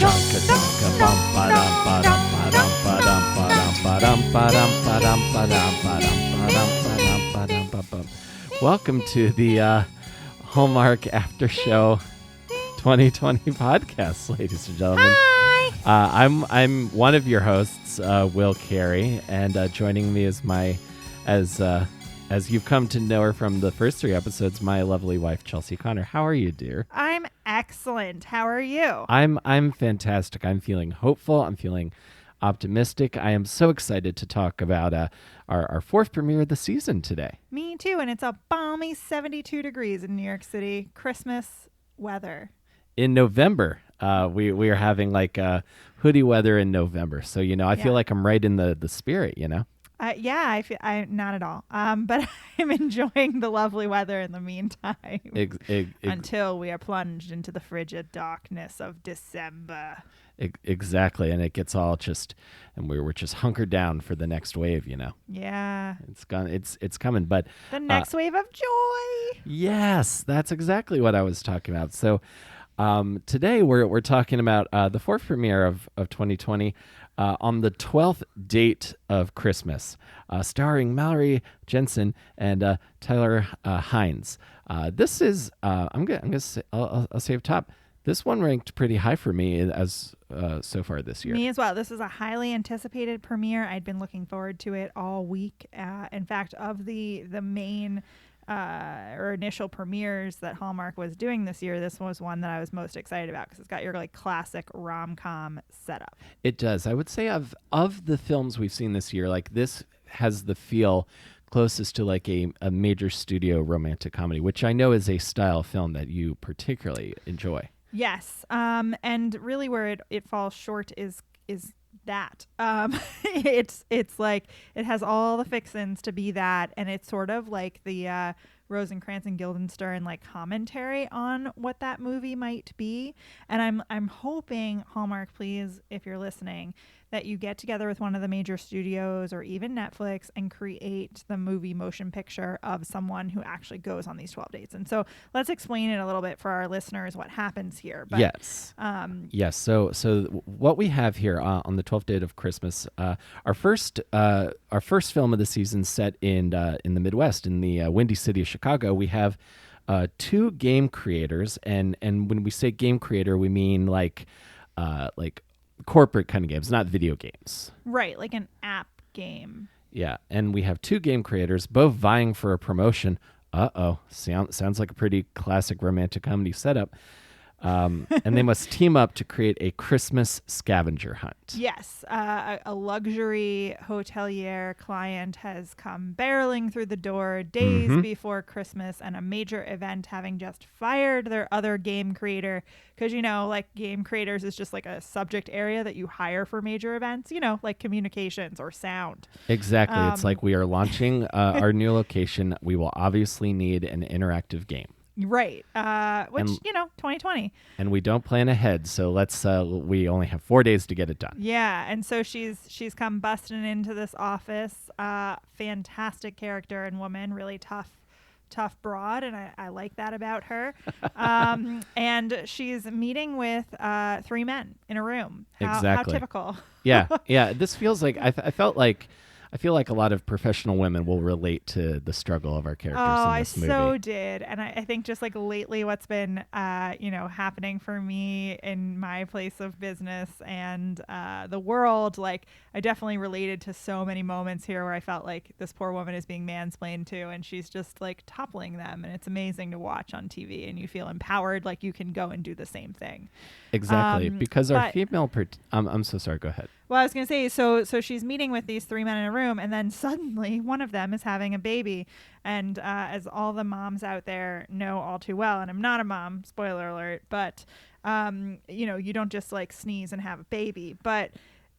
chonka chonka bum ba dum ba dum ba dum ba dum ba dum ba dum ba dum ba dum ba dum ba dum ba dum ba dum ba dum. Welcome to the Hallmark After Show 2020 podcast, ladies and gentlemen. Hi. I'm one of your hosts, Will Carey, and joining me is as you've come to know her from the first 3 episodes, my lovely wife, Chelsea Connor. How are you, dear? I'm excellent. How are you? I'm fantastic. I'm feeling hopeful. I'm feeling optimistic. I am so excited to talk about our 4th premiere of the season today. Me too. And it's a balmy 72 degrees in New York City. Christmas weather. In November, we are having like hoodie weather in November. So, I feel like I'm right in the spirit, Yeah, I not at all. But I'm enjoying the lovely weather in the meantime until we are plunged into the frigid darkness of December. Exactly, and it gets all and we're just hunkered down for the next wave, Yeah, it's coming, but the next wave of joy. Yes, that's exactly what I was talking about. So today we're talking about the 4th premiere of 2020. On the 12th date of Christmas, starring Mallory Jensen and Tyler Hines. This is I'm gonna say I'll say up top. This one ranked pretty high for me as so far this year. Me as well. This is a highly anticipated premiere. I'd been looking forward to it all week. In fact, of the main or initial premieres that Hallmark was doing this year, this was one that I was most excited about because it's got your like classic rom-com setup. It does. I would say of the films we've seen this year, like this has the feel closest to like a major studio romantic comedy, which I know is a style film that you particularly enjoy. Yes. And really where it falls short is that. It's like it has all the fixins to be that, and it's sort of like the Rosencrantz and Guildenstern like commentary on what that movie might be. And I'm hoping, Hallmark, please, if you're listening, that you get together with one of the major studios or even Netflix and create the movie motion picture of someone who actually goes on these 12 dates. And so let's explain it a little bit for our listeners what happens here. But, yes. Yes. So what we have here on the 12th date of Christmas, our first film of the season set in the Midwest, in the windy city of Chicago. We have 2 game creators, and when we say game creator, we mean like corporate kind of games, not video games. Right, like an app game. Yeah, and we have 2 game creators, both vying for a promotion. Sounds like a pretty classic romantic comedy setup. And they must team up to create a Christmas scavenger hunt. Yes, a luxury hotelier client has come barreling through the door days before Christmas, and a major event having just fired their other game creator. Because, like game creators is just like a subject area that you hire for major events, like communications or sound. Exactly. It's like we are launching our new location. We will obviously need an interactive game. Right. Which, 2020. And we don't plan ahead, so we only have 4 days to get it done. Yeah, and so she's come busting into this office. Fantastic character and woman, really tough broad, and I like that about her. And she's meeting with 3 men in a room. How typical. Yeah. This feels like I feel like a lot of professional women will relate to the struggle of our characters in this movie. So did. And I think just like lately what's been, happening for me in my place of business and the world, like I definitely related to so many moments here where I felt like this poor woman is being mansplained to and she's just like toppling them. And it's amazing to watch on TV and you feel empowered, like you can go and do the same thing. Exactly. Because our female... I'm so sorry. Go ahead. Well, I was going to say, so she's meeting with these 3 men in a room, and then suddenly one of them is having a baby. And as all the moms out there know all too well, and I'm not a mom, spoiler alert, but, you don't just like sneeze and have a baby. But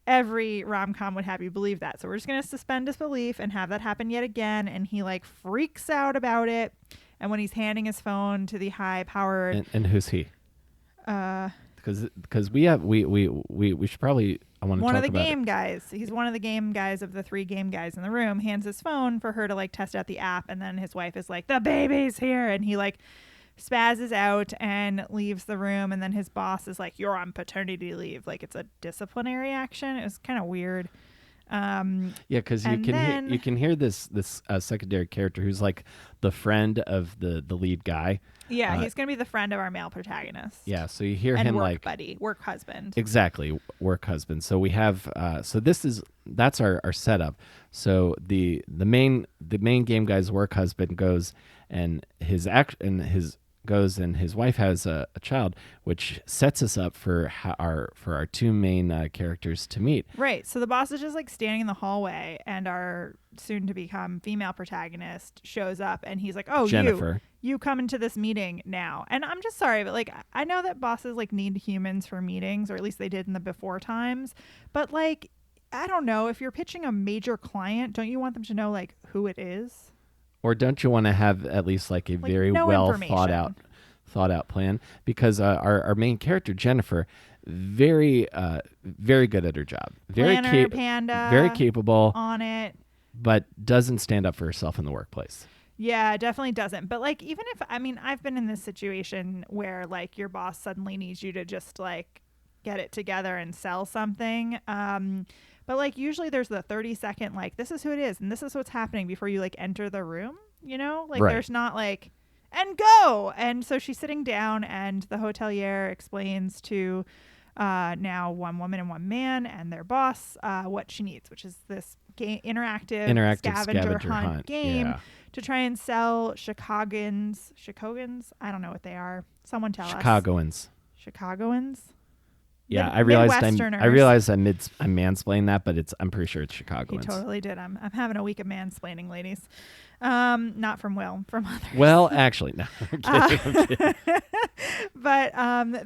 every rom-com would have you believe that. So we're just going to suspend disbelief and have that happen yet again. And he like freaks out about it. And when he's handing his phone to the high-powered... And who's he? Because we should probably... One of the game guys. He's one of the game guys of the 3 game guys in the room. Hands his phone for her to like test out the app, and then his wife is like, "The baby's here," and he like spazzes out and leaves the room, and then his boss is like, "You're on paternity leave." Like it's a disciplinary action. It was kind of weird. Yeah, because And you then can hear this secondary character who's like the friend of the lead guy. yeah, Uh, he's gonna be the friend of our male protagonist yeah, so you hear and him work like buddy, work husband. exactly work husband. So we have so that's our setup. So the main game guy's work husband goes and his wife has a child, which sets us up for our two main characters to meet. Right. So the boss is just like standing in the hallway, and our soon to become female protagonist shows up, and he's like, "Oh, Jennifer. you come into this meeting now." And I'm just sorry, but like I know that bosses like need humans for meetings, or at least they did in the before times. But like, I don't know, if you're pitching a major client, don't you want them to know like who it is? Or don't you want to have at least like a Like very no well information. thought out plan? Because our main character Jennifer, very good at her job, Planner, panda, very capable, on it. but doesn't stand up for herself in the workplace. Yeah, definitely doesn't. But like, even if, I mean, I've been in this situation where like your boss suddenly needs you to just like get it together and sell something. But like, usually there's the 30-second, like, this is who it is and this is what's happening before you like enter the room, you know? Like, Right. there's not like, and go. And so she's sitting down, and the hotelier explains to now one woman and one man and their boss what she needs, which is this interactive scavenger hunt game Yeah. to try and sell Chicagans. I don't know what they are. Someone tell us. Chicagoans. Yeah, Midwesterners. I realized I'm mansplaining that, but I'm pretty sure it's He Chicagoans. totally did. I'm having a week of mansplaining, ladies. Not from Will, from others. Well, actually, no. I'm kidding. But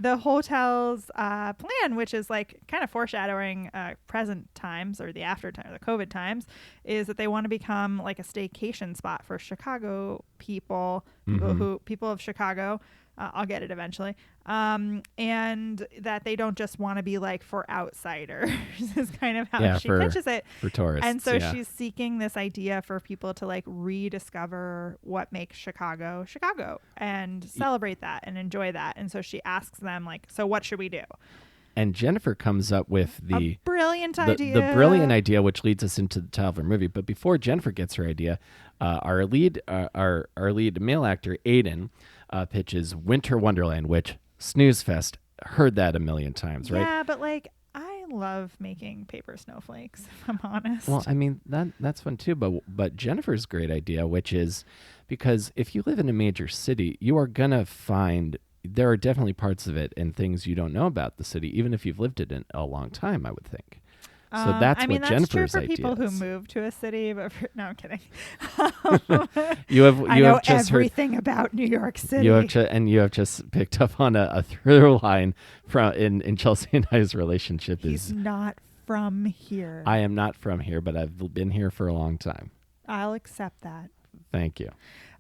the hotel's plan, which is like kind of foreshadowing present times or the after time, or the COVID times, is that they want to become like a staycation spot for Chicago people, people of Chicago. I'll get it eventually. And that they don't just want to be like for outsiders is kind of how she pitches it. For tourists. And so yeah. she's seeking this idea for people to like rediscover what makes Chicago Chicago and celebrate that and enjoy that. And so she asks them like, so what should we do? And Jennifer comes up with A brilliant idea. The brilliant idea, which leads us into the title of our movie. But before Jennifer gets her idea, our lead male actor Aiden pitches Winter Wonderland, which snooze fest. Heard that a million times, right? Yeah, but like I love making paper snowflakes, if I'm honest. Well, I mean that's fun too. But Jennifer's great idea, which is because if you live in a major city, you are gonna find there are definitely parts of it and things you don't know about the city, even if you've lived it in a long time, I would think. So that's what Jennifer's true for idea people who is. move to a city, but no, I'm kidding. You I know have just heard everything about New York City. you have just picked up on a through line from in Chelsea and I's relationship. He's not from here. I am not from here, but I've been here for a long time. I'll accept that. Thank you.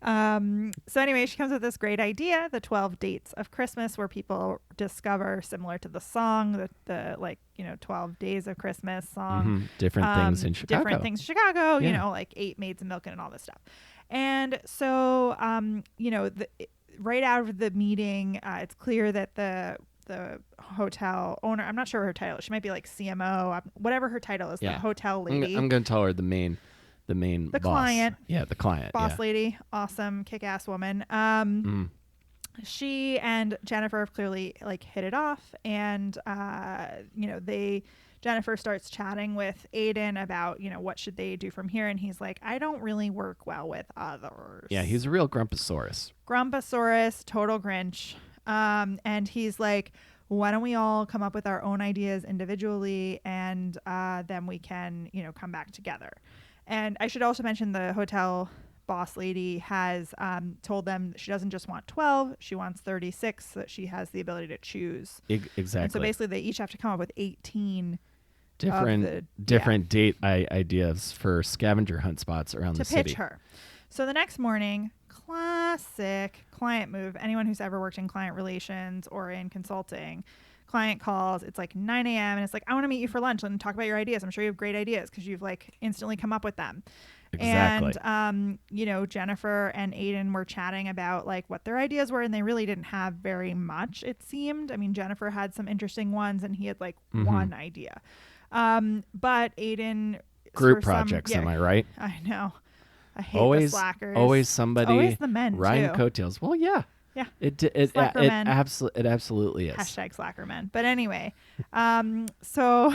So anyway, she comes with this great idea, the 12 dates of Christmas, where people discover, similar to the song, the like, 12 days of Christmas song. Different things in Chicago. Different things in Chicago, Yeah. like 8 Maids of Milken and all this stuff. And so, right out of the meeting, it's clear that the hotel owner, I'm not sure her title, she might be like CMO, whatever her title is, Yeah. the hotel lady. I'm going to tell her the main The boss. client. Yeah, the client. Boss yeah. lady, awesome, kick-ass woman. She and Jennifer have clearly like hit it off, and Jennifer starts chatting with Aiden about what should they do from here, and he's like, I don't really work well with others. Yeah, he's a real grumposaurus. Total Grinch. And he's like, why don't we all come up with our own ideas individually, and then we can come back together. And I should also mention the hotel boss lady has told them she doesn't just want 12, she wants 36, so that she has the ability to choose. Exactly. And so basically they each have to come up with 18 different date ideas for scavenger hunt spots around the to city. pitch her. So the next morning, classic client move. Anyone who's ever worked in client relations or in consulting, client calls, it's like 9 a.m. and it's like, I want to meet you for lunch and talk about your ideas. I'm sure you have great ideas because you've like instantly come up with them. Exactly. And Jennifer and Aiden were chatting about like what their ideas were, and they really didn't have very much, it seemed. I mean, Jennifer had some interesting ones and he had like one idea. But Aiden, Group projects, am I right? I know. I hate the Always, slackers. always It's somebody always the men riding too. coattails. Well, yeah, Yeah. it Slacker men. absolutely is. Hashtag slacker men. But anyway, so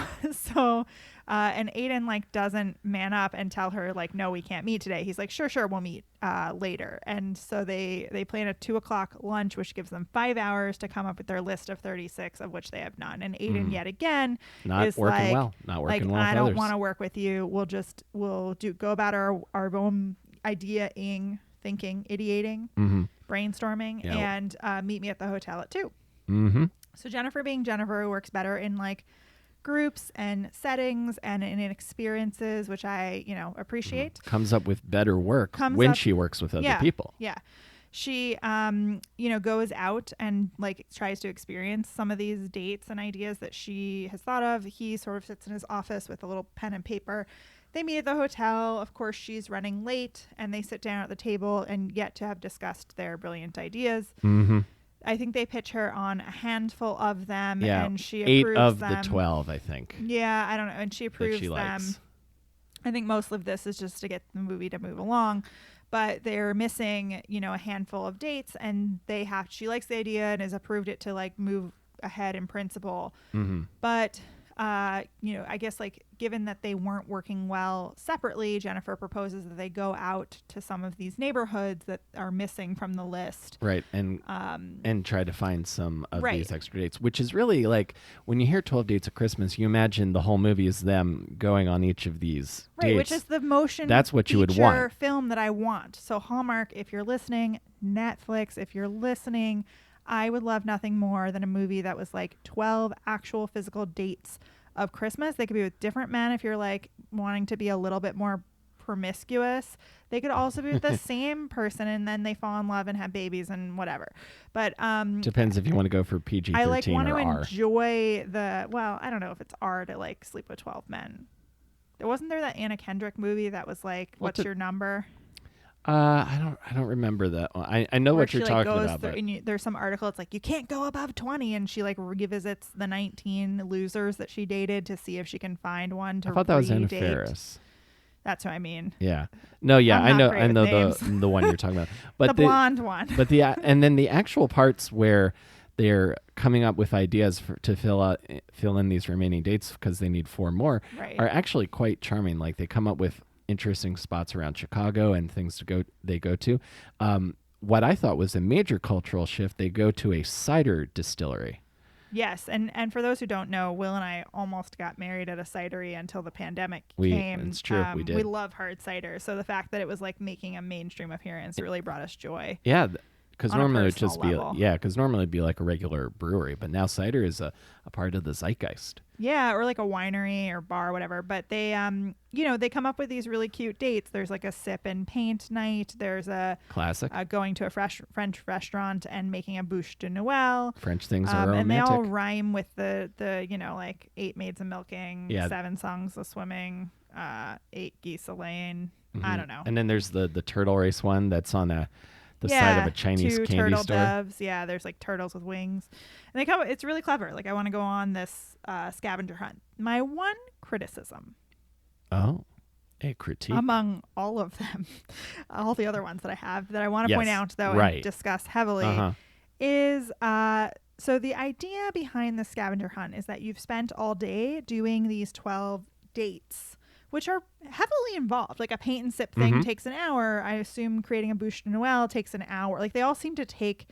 and Aiden like doesn't man up and tell her like, no, we can't meet today. He's like, sure, we'll meet later. And so they plan a 2:00 lunch, which gives them 5 hours to come up with their list of 36, of which they have none. And Aiden yet again Not is working like, well. Not working well. I with don't others. want to work with you. We'll go about our own ideating, thinking, ideating, brainstorming, Yep. and meet me at the hotel at 2. Mm-hmm. So Jennifer, being Jennifer, works better in like groups and settings and in experiences, which I appreciate. Comes up with better work when she works with other people. Yeah. She goes out and like tries to experience some of these dates and ideas that she has thought of. He sort of sits in his office with a little pen and paper. They meet at the hotel. Of course, she's running late, and they sit down at the table and yet to have discussed their brilliant ideas. Mm-hmm. I think they pitch her on a handful of them, Yeah, and she 8 approves of them. the 12, I think. Yeah, I don't know, and she approves she them. likes. I think most of this is just to get the movie to move along, but they're missing, a handful of dates, and she likes the idea and has approved it to like move ahead in principle. Mm-hmm. But I guess like given that they weren't working well separately, Jennifer proposes that they go out to some of these neighborhoods that are missing from the list. Right, and try to find some of Right. these extra dates, which is really like when you hear 12 Dates of Christmas, you imagine the whole movie is them going on each of these Right, dates. which is the motion That's what you would feature want. film that I want. So Hallmark, if you're listening, Netflix, if you're listening, I would love nothing more than a movie that was like 12 actual physical dates of Christmas. They could be with different men if you're like wanting to be a little bit more promiscuous. They could also be with the same person and then they fall in love and have babies and whatever. But Depends if you want to go for PG-13 I like want or to R. enjoy I don't know if it's R to like sleep with 12 men. Wasn't there that Anna Kendrick movie that was like, what's your number? I don't remember that one. I know Where what you're she, like, talking goes about. through, But and there's some article. It's like you can't go above 20, and she like revisits the 19 losers that she dated to see if she can find one to. I thought that was Anna redate. Faris. That's what I mean. Yeah. No. Yeah. I'm not great I with know names. the one you're talking about. But The blonde one. But and then the actual parts where they're coming up with ideas to fill in these remaining dates because they need 4 more Right. are actually quite charming. Like they come up with interesting spots around Chicago and things they go to. What I thought was a major cultural shift, they go to a cider distillery. Yes, and for those who don't know, Will and I almost got married at a cidery until the pandemic came. It's true, we did. We love hard cider, so the fact that it was like making a mainstream appearance really brought us joy. Yeah, because On a normally it'd just personal be level. because normally it'd be like a regular brewery, but now cider is a part of the zeitgeist. Yeah, or like a winery or bar or whatever. But they, they come up with these really cute dates. There's like a sip and paint night. There's a Classic. going to a French restaurant and making a bouche de Noël. French things are romantic. And they all rhyme with the like 8 maids a milking, Yeah. 7 songs a swimming, 8 geese a laying. I don't know. And then there's the turtle race one that's on the side of a Chinese 2 candy turtle store. doves. Yeah, there's like turtles with wings, and they come. It's really clever. Like I want to go on this scavenger hunt. My one criticism, Oh, a critique. among all of them, all the other ones that I have that I want to point Yes, out though right. and discuss heavily, Uh-huh. is so the idea behind the scavenger hunt is that you've spent all day doing these 12 dates, which are heavily involved. Like a paint and sip thing takes an hour. I assume creating a bouche de Noël takes an hour. Like they all seem to take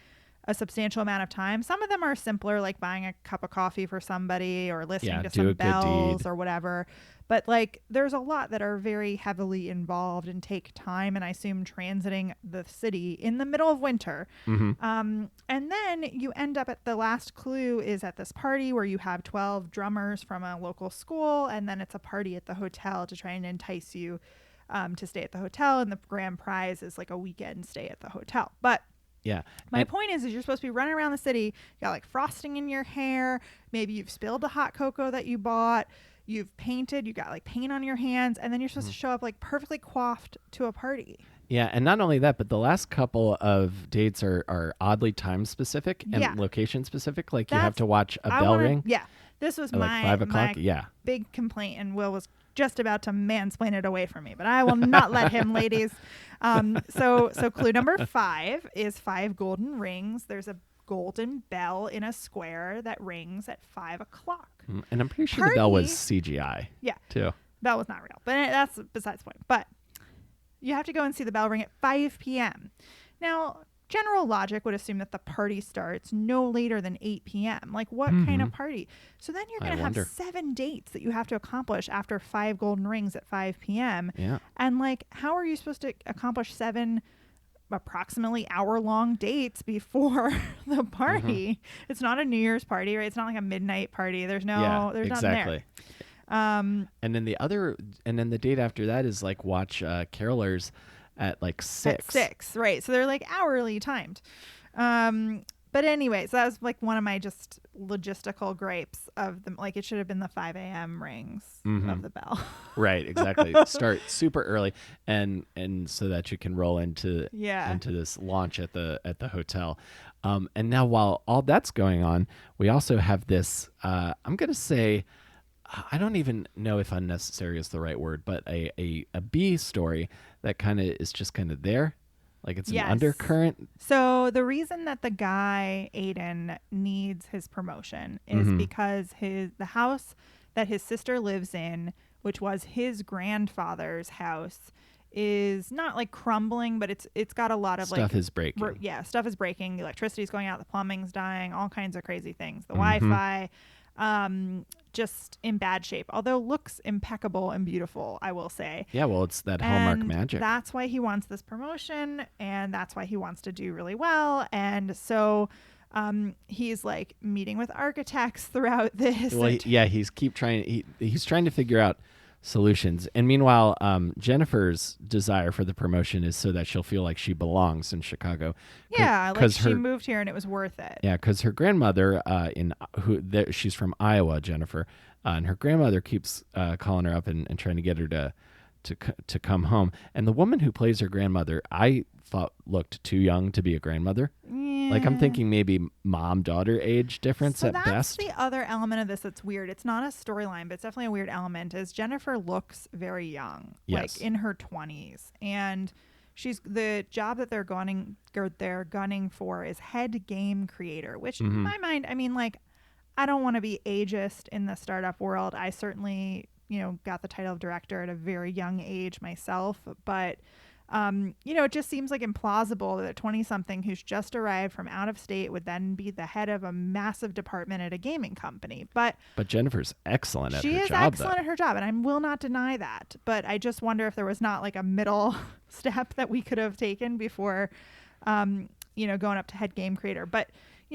a substantial amount of time. Some of them are simpler, like buying a cup of coffee for somebody or listening to do a some good bells deed. or whatever. But like there's a lot that are very heavily involved and take time, and I assume transiting the city in the middle of winter. And then you end up at the last clue is at this party where you have 12 drummers from a local school, and then it's a party at the hotel to try and entice you to stay at the hotel, and the grand prize is like a weekend stay at the hotel. But Yeah. my point is you're supposed to be running around the city. You got like frosting in your hair. Maybe you've spilled the hot cocoa that you bought. you've painted, you got like paint on your hands, and then you're supposed to show up like perfectly coiffed to a party. Yeah, and not only that, but the last couple of dates are oddly time specific and Yeah. location specific. Like you have That's to watch a bell ring Yeah, this was at like my 5 o'clock. my Yeah. big complaint, and Will was just about to mansplain it away from me, but I will not let him, ladies. So clue number 5 is 5 golden rings. There's a golden bell in a square that rings at 5 o'clock. And I'm pretty sure the bell was Party. CGI. Yeah, Too. bell was not real, but that's besides the point. But you have to go and see the bell ring at 5 p.m. Now, general logic would assume that the party starts no later than 8 p.m. Like, what kind of party? So then you're going to have wonder. 7 dates that you have to accomplish after 5 golden rings at 5 p.m. Yeah. And, like, how are you supposed to accomplish 7 approximately hour-long dates before the party? It's not a New Year's party, right? It's not like a midnight party. There's no, there's nothing there. And then the date after that is like watch carolers at like 6. At 6, right? So they're like hourly timed. But anyway, so that was like one of my just logistical gripes of them. Like, it should have been the 5 a.m. rings of the bell. Right, exactly. Start super early and so that you can roll into this launch at the hotel. And now while all that's going on, we also have this I'm going to say, I don't even know if unnecessary is the right word, but a B story that kind of is just kind of there. Like it's an undercurrent. So the reason that the guy, Aiden, needs his promotion is because the house that his sister lives in, which was his grandfather's house, is not like crumbling, but it's got a lot of Stuff is breaking. Stuff is breaking. The electricity's going out. The plumbing's dying. All kinds of crazy things. The Wi-Fi. Just in bad shape, although looks impeccable and beautiful, I will say. Yeah, well, it's that Hallmark And magic. That's why he wants this promotion, and that's why he wants to do really well. And so he's like meeting with architects throughout this. Well, he's trying to figure out solutions. And meanwhile, Jennifer's desire for the promotion is so that she'll feel like she belongs in Chicago. Yeah, like she moved here and it was worth it. Yeah, because her grandmother, she's from Iowa, Jennifer, and her grandmother keeps calling her up and trying to get her to come home. And the woman who plays her grandmother, I thought looked too young to be a grandmother. Yeah. Like I'm thinking maybe mom-daughter age difference at best. That's the other element of this that's weird. It's not a storyline, but it's definitely a weird element. Is Jennifer looks very young, yes. like in her 20s, and she's the job that they're gunning for is head game creator, which in my mind, I mean, like, I don't want to be ageist in the startup world. I certainly, got the title of director at a very young age myself, but it just seems like implausible that a 20-something who's just arrived from out of state would then be the head of a massive department at a gaming company. But Jennifer's excellent at her job. She is excellent at her job, and I will not deny that. But I just wonder if there was not like a middle step that we could have taken before, going up to head game creator. But,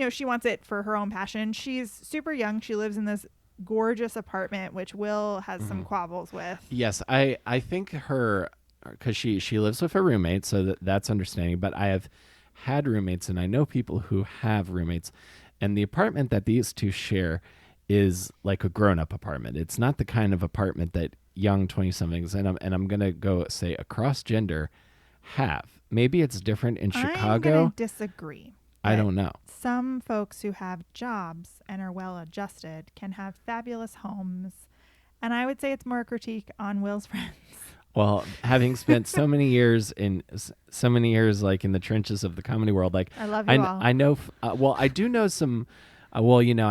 she wants it for her own passion. She's super young. She lives in this gorgeous apartment, which Will has some quabbles with. Yes, I think her... because she lives with her roommate, so that's understanding. But I have had roommates, and I know people who have roommates, and the apartment that these two share is like a grown-up apartment. It's not the kind of apartment that young 20-somethings, and I'm gonna go say across gender have. Maybe it's different in Chicago. I'm gonna disagree. I don't know. Some folks who have jobs and are well-adjusted can have fabulous homes, and I would say it's more a critique on Will's friends. Well, having spent so many years like in the trenches of the comedy world, like I love you all. I know. Well, I do know some. I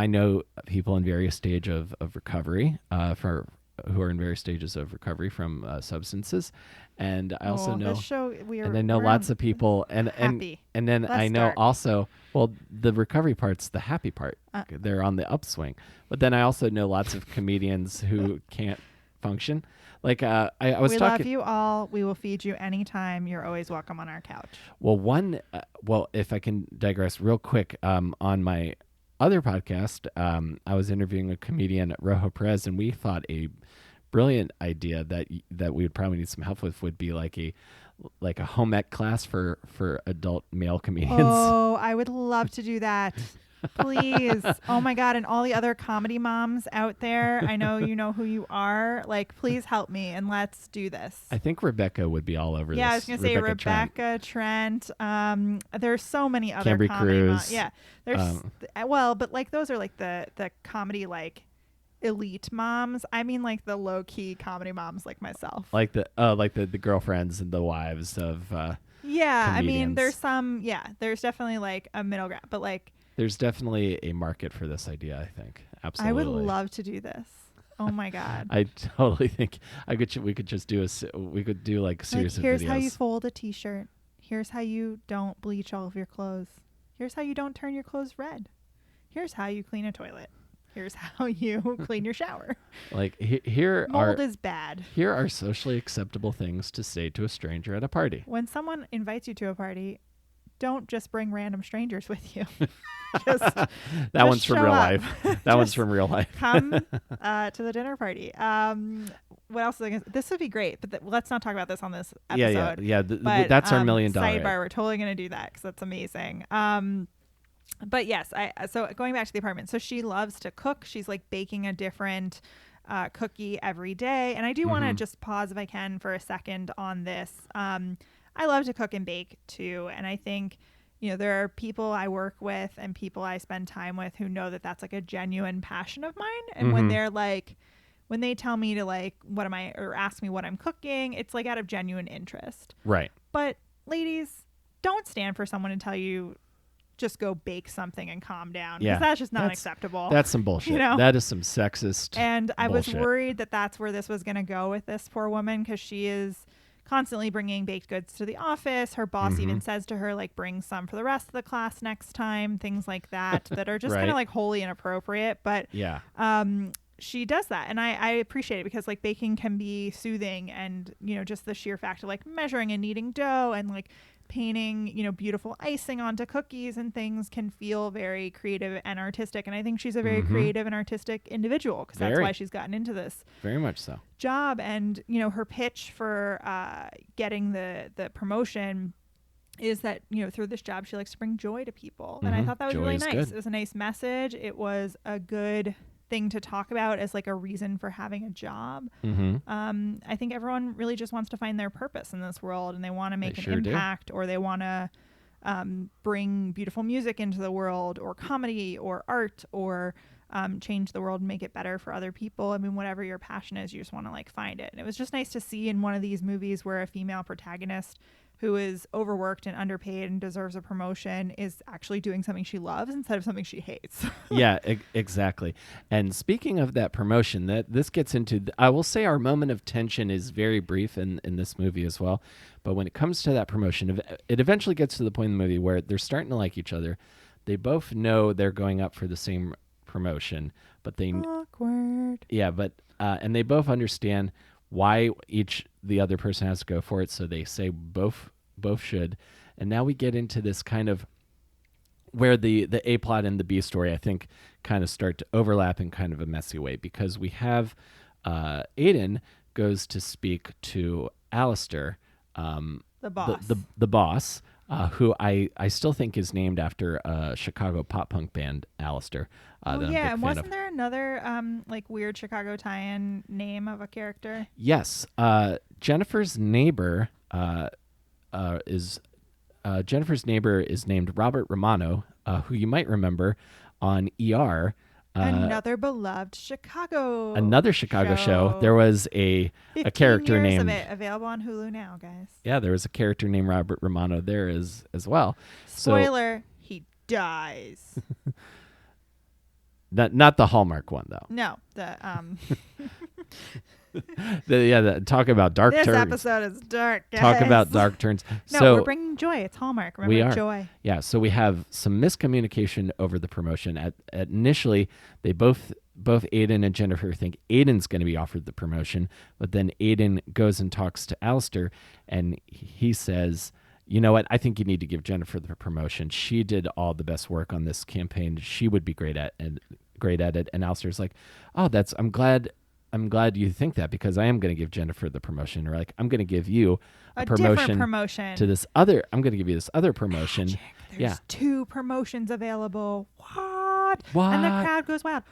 know people in various stage of recovery who are in various stages of recovery from substances, and I also know. And I know lots of people, and then I know also. Well, the recovery part's the happy part. They're on the upswing, but then I also know lots of comedians who can't function. Like I was we talking. We love you all. We will feed you anytime. You're always welcome on our couch. Well, if I can digress real quick, on my other podcast, I was interviewing a comedian, Rojo Perez, and we thought a brilliant idea that we would probably need some help with would be like a home ec class for adult male comedians. Oh, I would love to do that. Please. Oh my God. And all the other comedy moms out there, I know you know who you are. Like, please help me and let's do this. I think Rebecca would be all over Yeah, this. I was gonna say Trent. Rebecca Trent. There's so many other Cambry comedy moms. Cruz. Yeah, there's well, but like those are like the comedy like elite moms. I mean, like the low key comedy moms like myself. Like the girlfriends and the wives of Yeah, I mean, comedians. there's some. Yeah, there's definitely like a middle ground, but like There's definitely a market for this idea, I think. I would Absolutely. love to do this. Oh my God. I totally think we could just do we could do like a Like, series of here's videos. how you fold a t-shirt. Here's how you don't bleach all of your clothes. Here's how you don't turn your clothes red. Here's how you clean a toilet. Here's how you clean your shower. Like here Mold are is bad. here are socially acceptable things to say to a stranger at a party. When someone invites you to a party, don't just bring random strangers with you. just That just one's from show real up. life. That one's Just from real life. come to the dinner party. What else? This would be great, but let's not talk about this on this episode. Yeah. But That's our $1 million. sidebar. We're totally gonna do that because that's amazing. But yes, so going back to the apartment. So she loves to cook. She's like baking a different cookie every day. And I do want to just pause if I can for a second on this. I love to cook and bake too, and I think there are people I work with and people I spend time with who know that that's like a genuine passion of mine. And when they're like, when they tell me to like, what am I, or ask me what I'm cooking, it's like out of genuine interest. Right. But ladies, don't stand for someone to tell you just go bake something and calm down. Yeah. Because that's just not acceptable. That's some bullshit. That is some sexist And I bullshit. was worried that that's where this was going to go with this poor woman, because she is constantly bringing baked goods to the office. Her boss even says to her, like, bring some for the rest of the class next time, things like that, that are just Right. kind of like wholly inappropriate. But Yeah. she does that, and I appreciate it, because like baking can be soothing, and just the sheer fact of like measuring and kneading dough and like painting beautiful icing onto cookies and things can feel very creative and artistic. And I think she's a very creative and artistic individual, because that's why she's gotten into this Very much so. job. And her pitch for getting the promotion is that through this job she likes to bring joy to people. And I thought that was Joy really is nice. good. It was a nice message. It was a good thing to talk about as like a reason for having a job. I think everyone really just wants to find their purpose in this world, and they want to make an impact, or they want to bring beautiful music into the world, or comedy, or art, or change the world and make it better for other people. I mean, whatever your passion is, you just want to like find it. And it was just nice to see in one of these movies where a female protagonist who is overworked and underpaid and deserves a promotion is actually doing something she loves instead of something she hates. Yeah, exactly. And speaking of that promotion, that this gets into, I will say our moment of tension is very brief in this movie as well. But when it comes to that promotion, it eventually gets to the point in the movie where they're starting to like each other. They both know they're going up for the same promotion, but they awkward. Yeah, but and they both understand why the other person has to go for it, so they say both should. And now we get into this kind of where the A plot and the B story, I think, kind of start to overlap in kind of a messy way, because we have Aiden goes to speak to Alistair, The boss. the boss, who I still think is named after a Chicago pop punk band, Alistair. Oh yeah, and wasn't there another like weird Chicago tie-in name of a character? Yes, Jennifer's neighbor is named Robert Romano, who you might remember on ER. Another beloved Chicago. Another Chicago show. There was a 15 character years named of it available on Hulu now, guys. Yeah, there was a character named Robert Romano there as well. Spoiler: he dies. Not the Hallmark one though. No, the Talk about dark this turns. episode is dark, guys. Talk about dark turns. No, so we're bringing joy. It's Hallmark. Remember, we are. joy. Yeah, so we have some miscommunication over the promotion. At initially, they both Aiden and Jennifer think Aiden's going to be offered the promotion, but then Aiden goes and talks to Alistair, and he says, "You know what? I think you need to give Jennifer the promotion. She did all the best work on this campaign. She would be great at it." And Alistair's like, "Oh, I'm glad you think that, because I am going to give Jennifer the promotion." Or like, "I'm going to give you a different promotion to this other. I'm going to give you this other promotion." There's 2 promotions available. What? what? And the crowd goes wild.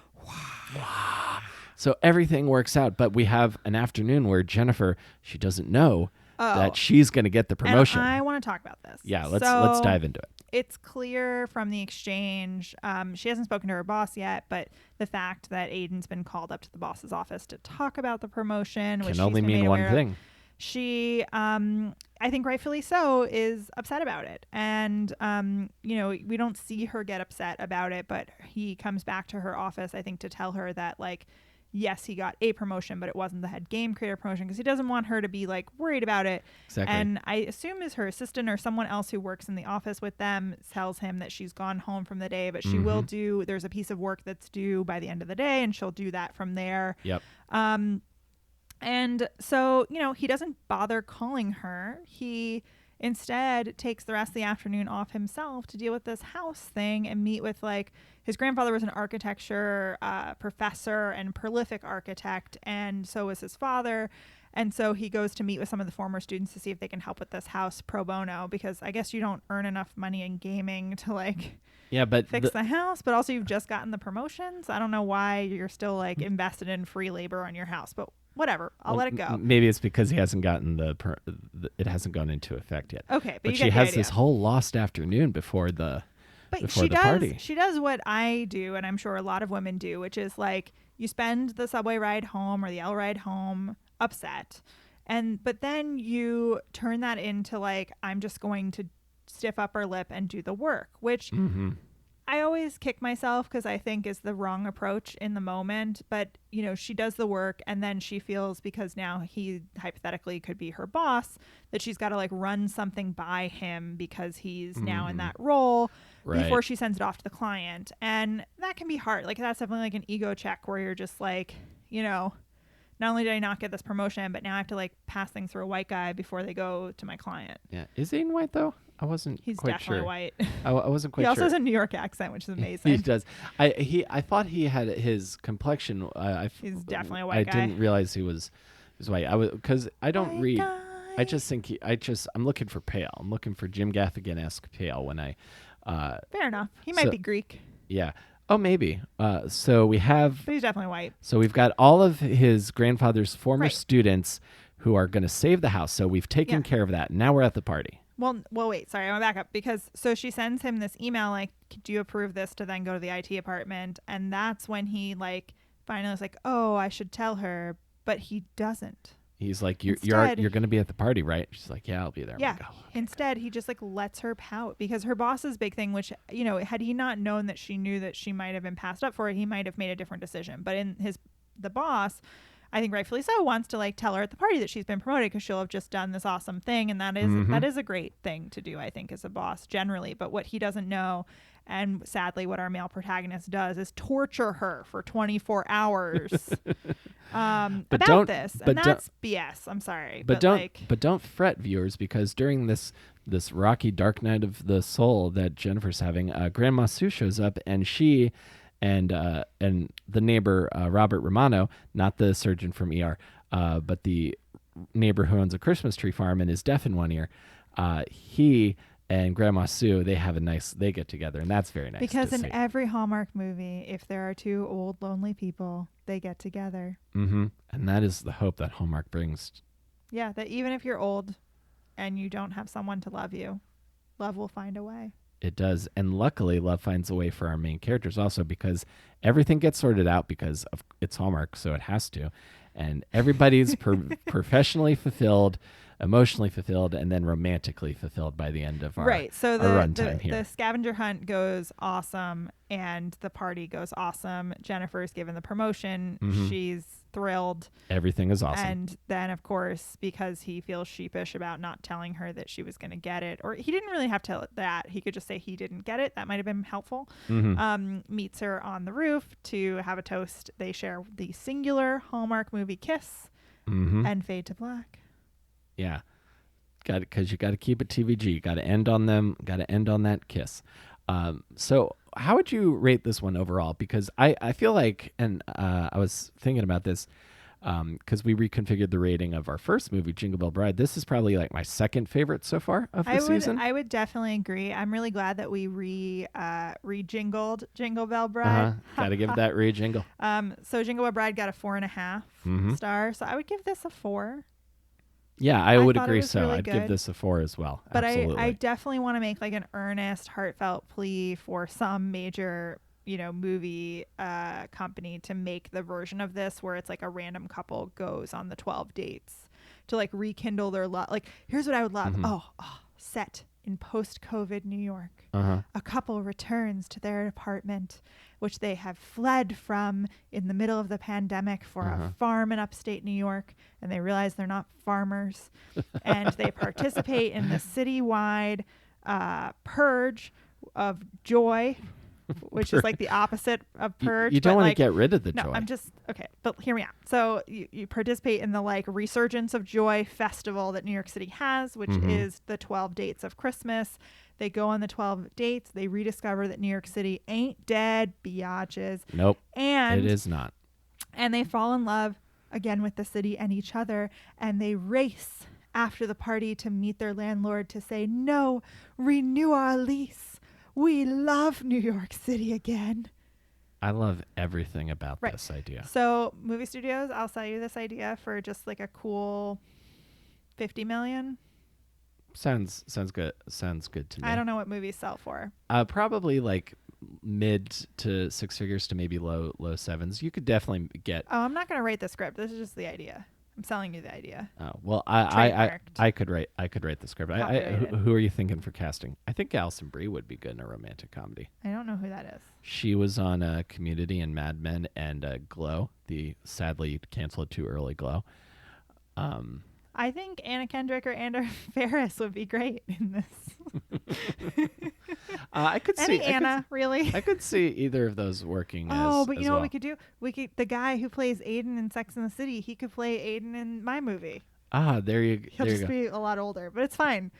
So everything works out, but we have an afternoon where Jennifer, she doesn't know that she's going to get the promotion. And I want to talk about this. Yeah, let's dive into it. It's clear from the exchange. She hasn't spoken to her boss yet, but the fact that Aiden's been called up to the boss's office to talk about the promotion, which can only mean one thing. She, I think rightfully so, is upset about it. And, we don't see her get upset about it, but he comes back to her office, I think, to tell her that, like, yes, he got a promotion, but it wasn't the head game creator promotion because he doesn't want her to be like worried about it. Exactly. And I assume is her assistant or someone else who works in the office with them tells him that she's gone home from the day, but she will do, there's a piece of work that's due by the end of the day and she'll do that from there. Yep. And so, he doesn't bother calling her. He instead takes the rest of the afternoon off himself to deal with this house thing and meet with, like, his grandfather was an architecture professor and prolific architect, and so was his father. And so he goes to meet with some of the former students to see if they can help with this house pro bono, because I guess you don't earn enough money in gaming to, like, fix the house, but also you've just gotten the promotions. I don't know why you're still, like, invested in free labor on your house, but whatever. I'll let it go. Maybe it's because he hasn't gotten it hasn't gone into effect yet. Okay, but she has this whole lost afternoon before the party. She does what I do, and I'm sure a lot of women do, which is, like, you spend the subway ride home or the L ride home upset, but then you turn that into, like, I'm just going to stiff upper lip and do the work, which I always kick myself because I think is the wrong approach in the moment. But, she does the work and then she feels, because now he hypothetically could be her boss, that she's got to, like, run something by him because he's now in that role before she sends it off to the client. And that can be hard. Like, that's definitely, like, an ego check where you're just like, not only did I not get this promotion, but now I have to, like, pass things through a white guy before they go to my client. Yeah. Is Aiden white, though? I wasn't He's quite definitely sure. white. I wasn't quite sure. He also has a New York accent, which is amazing. He does. I thought he had his complexion. He's definitely a white guy. I didn't realize he was white. Because I don't white read. Guy. I just think I'm looking for pale. I'm looking for Jim Gaffigan-esque pale when I. Fair enough. He might be Greek. Yeah. Oh, maybe. So we have. But he's definitely white. So we've got all of his grandfather's former students who are going to save the house. So we've taken care of that. Now we're at the party. Well, wait. Sorry, I'm gonna back up because so she sends him this email like, "Do you approve this?" to then go to the IT department, and that's when he, like, finally is like, "Oh, I should tell her," but he doesn't. He's like, "You're going to be at the party, right?" She's like, "Yeah, I'll be there." Yeah. Like, oh, okay. Instead, he just, like, lets her pout because her boss's big thing, which, had he not known that she knew that she might have been passed up for it, he might have made a different decision. But the boss, I think rightfully so, wants to, like, tell her at the party that she's been promoted because she'll have just done this awesome thing. And that is a great thing to do, I think, as a boss generally. But what he doesn't know, and sadly what our male protagonist does, is torture her for 24 hours about this. And that's BS. I'm sorry. But don't fret, viewers, because during this rocky dark night of the soul that Jennifer's having, Grandma Sue shows up, and she and the neighbor, Robert Romano, not the surgeon from ER, but the neighbor who owns a Christmas tree farm and is deaf in one ear, he and Grandma Sue, they get together, and that's very nice. Because in every Hallmark movie, if there are two old, lonely people, they get together. Mm-hmm. And that is the hope that Hallmark brings. Yeah, that even if you're old and you don't have someone to love you, love will find a way. It does. And luckily, love finds a way for our main characters also, because everything gets sorted out because it's Hallmark, so it has to. And everybody's professionally fulfilled, emotionally fulfilled, and then romantically fulfilled by the end of our runtime here. The scavenger hunt goes awesome, and the party goes awesome. Jennifer's given the promotion. Mm-hmm. She's thrilled. Everything is awesome. And then, of course, because he feels sheepish about not telling her that she was going to get it, or he didn't really have to tell it that. He could just say he didn't get it. That might have been helpful. Mm-hmm. Meets her on the roof to have a toast. They share the singular Hallmark movie kiss and fade to black. Yeah. Because you got to keep it TVG. You got to end on them. Got to end on that kiss. So how would you rate this one overall? Because I feel like, and I was thinking about this, because we reconfigured the rating of our first movie, Jingle Bell Bride. This is probably like my second favorite so far of the season. I would definitely agree. I'm really glad that we re-jingled Jingle Bell Uh-huh. Bride. Got to give that re-jingle. So Jingle Bell Bride got a 4.5 star. So I would give this a 4. Yeah, I would thought it agree. was So really I'd good. give this a 4 as well. But Absolutely. I definitely want to make like an earnest, heartfelt plea for some major, movie company to make the version of this where it's like a random couple goes on the 12 dates to like rekindle their love. Like, here's what I would love. Set in post-COVID New York. A couple returns to their apartment, which they have fled from in the middle of the pandemic for a farm in upstate New York, and they realize they're not farmers, and they participate in the citywide purge of joy, which is like the opposite of purge. You don't want to like, get rid of the no, joy. I'm just okay, but hear me out. So you participate in the like Resurgence of Joy festival that New York City has, which is the 12 dates of Christmas. They go on the 12 dates. They rediscover that New York City ain't dead, biatches. Nope, and it is not. And they fall in love again with the city and each other, and they race after the party to meet their landlord to say, no, renew our lease. We love New York City again. I love everything about this idea. So movie studios, I'll sell you this idea for just like a cool $50 million. Sounds good. Sounds good to me. I don't know what movies sell for. Probably like mid to 6 figures to maybe low sevens. You could definitely get. Oh, I'm not going to write the script. This is just the idea. I'm selling you the idea. Oh well, I could write the script. Who are you thinking for casting? I think Alison Brie would be good in a romantic comedy. I don't know who that is. She was on Community and Mad Men and Glow, the sadly canceled too early Glow. I think Anna Kendrick or Anna Faris would be great in this. I could see Anna, really. I could see either of those working. But you know well. what we could do? The guy who plays Aiden in Sex and the City, he could play Aiden in my movie. There you go. He'll just be a lot older, but it's fine.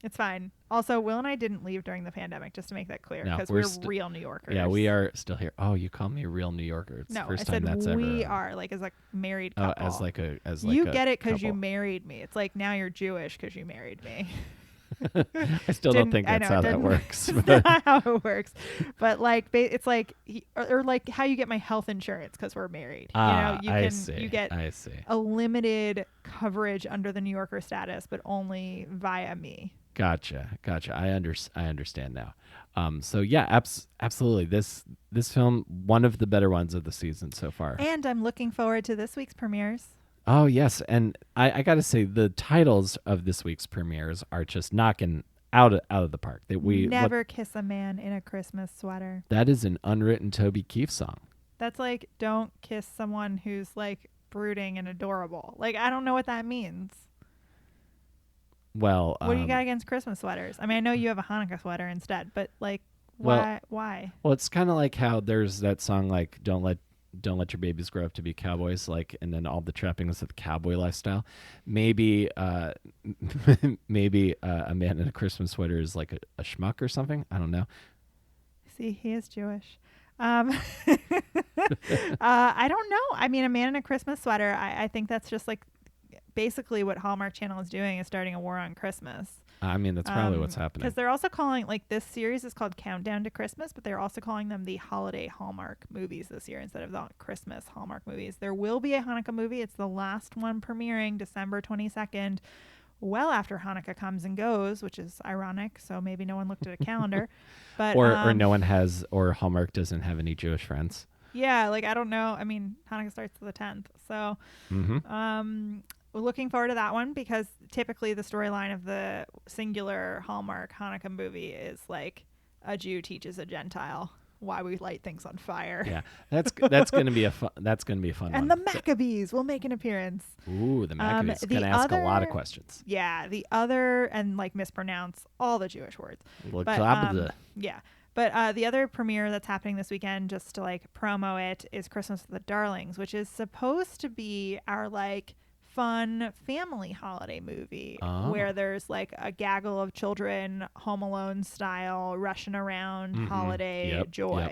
It's fine. Also, Will and I didn't leave during the pandemic, just to make that clear, because we're real New Yorkers. Yeah, we are still here. Oh, you call me a real New Yorker? It's no, the first I time said that's we ever. are like as a married couple. You get it because you couple. married me. It's like now you're Jewish because you married me. I still don't think that's how that works. That's not how it works. But like, it's like, or like how you get my health insurance because we're married. You get a limited coverage under the New Yorker status, but only via me. Gotcha. I understand now. So yeah, absolutely. This film, one of the better ones of the season so far. And I'm looking forward to this week's premieres. Oh yes, and I got to say the titles of this week's premieres are just knocking out of the park. Never kiss a man in a Christmas sweater. That is an unwritten Toby Keith song. That's like don't kiss someone who's like brooding and adorable. Like I don't know what that means. Well, what do you got against Christmas sweaters? I mean, I know you have a Hanukkah sweater instead, but like why? Well, it's kind of like how there's that song like don't let your babies grow up to be cowboys, like, and then all the trappings of the cowboy lifestyle. Maybe a man in a Christmas sweater is like a schmuck or something. I don't know. See, he is Jewish. I don't know. I mean, a man in a Christmas sweater, I think that's just like basically what Hallmark Channel is doing, is starting a war on Christmas. I mean, that's probably what's happening. Because they're also calling, like, this series is called Countdown to Christmas, but they're also calling them the holiday Hallmark movies this year instead of the Christmas Hallmark movies. There will be a Hanukkah movie. It's the last one premiering December 22nd, well after Hanukkah comes and goes, which is ironic. So maybe no one looked at a calendar. But or no one has, or Hallmark doesn't have any Jewish friends. Yeah, like, I don't know. I mean, Hanukkah starts the 10th. So we're looking forward to that one because typically the storyline of the singular Hallmark Hanukkah movie is like a Jew teaches a Gentile why we light things on fire. Yeah, that's going to be a fun. That's going to be a fun and one. And the Maccabees will make an appearance. Ooh, the Maccabees going to ask a lot of questions. Yeah, the other and like mispronounce all the Jewish words. Yeah. But the other premiere that's happening this weekend, just to like promo it, is Christmas with the Darlings, which is supposed to be our like fun family holiday movie where there's like a gaggle of children, Home Alone style, rushing around holiday joy.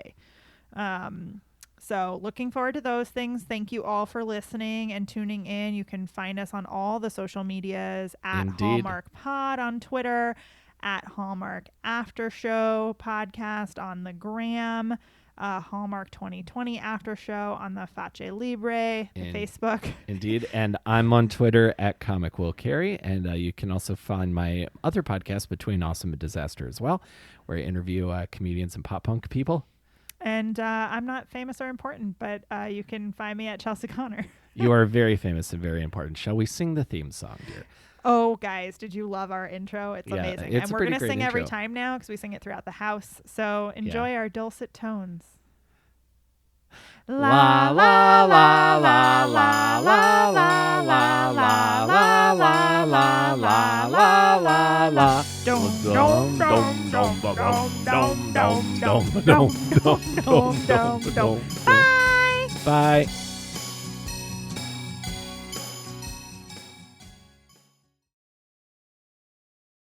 So looking forward to those things. Thank you all for listening and tuning in. You can find us on all the social medias at Indeed. Hallmark Pod on Twitter, at Hallmark After Show Podcast on the gram, Hallmark 2020 After Show on the Face Libre, the Facebook. Indeed. And I'm on Twitter at Comic Will Carry. And you can also find my other podcast, Between Awesome and Disaster, as well, where I interview comedians and pop punk people. And I'm not famous or important, but you can find me at Chelsea Connor. You are very famous and very important. Shall we sing the theme song, dear? Oh, guys, did you love our intro? It's Yeah, amazing. it's And a we're pretty going to great sing every intro. time now because we sing it throughout the house. So enjoy our dulcet tones. La la la la la la la la la la la la la la la la. Dum dum dum dum dum dum dum dum dum dum dum dum. Bye. Bye.